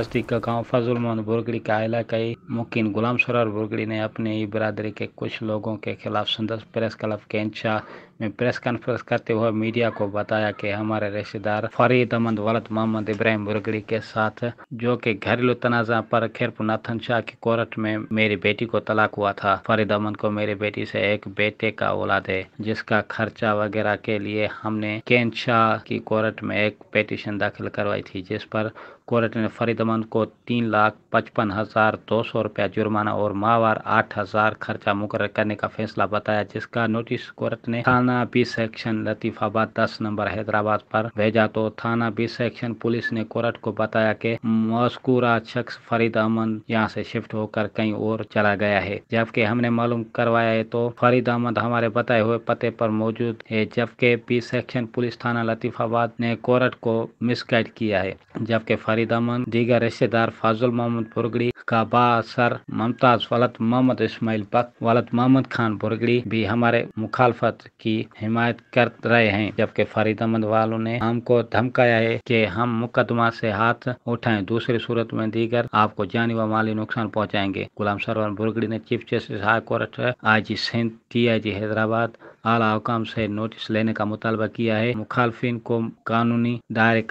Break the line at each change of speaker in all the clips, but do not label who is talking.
नज़दीक का गांव फजल मोहम्मद बुरगड़ी का इलाकाई मुकीम गुलाम सरार बुरगड़ी ने अपने ही बिरादरी के कुछ लोगों के खिलाफ संदर्भ प्रेस क्लब कैंचा में प्रेस कॉन्फ्रेंस करते हुए मीडिया को बताया कि हमारे रिश्तेदार फरीद अहमद वलद मोहम्मद इब्राहिम बुरगड़ी के साथ, जो कि घरेलू तनाज़ा पर खैरपुर शाह की कोर्ट में मेरी बेटी को तलाक हुआ था। फरीद अहमद को मेरी बेटी से एक बेटे का औलाद है, जिसका खर्चा वगैरह के लिए हमने कैंचा की कोर्ट में एक पिटीशन दाखिल करवाई थी, जिस पर कोर्ट ने फरीद अहमद को 3,55,200 रुपया जुर्माना और माहवार 8,000 खर्चा मुकर्रर करने का फैसला बताया, जिसका नोटिस कोर्ट ने थाना बी सेक्शन लतीफाबाद 10 नंबर हैदराबाद पर भेजा। तो थाना बी सेक्शन पुलिस ने कोर्ट को बताया कि मज़कूरा शख्स फरीद अहमद यहाँ से शिफ्ट होकर कहीं और चला गया है, जबकि हमने मालूम करवाया है तो फरीद अहमद हमारे बताए हुए पते पर मौजूद है, जबकि बी सेक्शन पुलिस थाना लतीफाबाद ने कोर्ट को मिसगाइड किया है। जबकि फरीद अहमद दीगर रिश्तेदार फजल मोहम्मद बुरगड़ी का बासर मुमताज वलद मोहम्मद इस्माइल बक वलद मोहम्मद खान बुरगड़ी भी हमारे मुखालफत की हिमायत कर रहे हैं, जबकि फरीद अहमद वालों ने हमको धमकाया है कि हम मुकदमा से हाथ उठाएं, दूसरी सूरत में दीगर आपको जानी व माली नुकसान पहुंचाएंगे। गुलाम सरवर बुरगड़ी ने chief justice high court IG Sindh DIG Hyderabad आला हुकाम से नोटिस लेने का मुतालबा किया है। मुखालफिन को कानूनी दायरे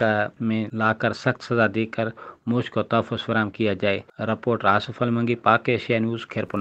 में लाकर सख्त सजा देकर मुझको तहफ़्फ़ुज़ फराहम किया जाए। रिपोर्टर आसिफ अलमगी, पाक एशिया न्यूज़, खैरपुर।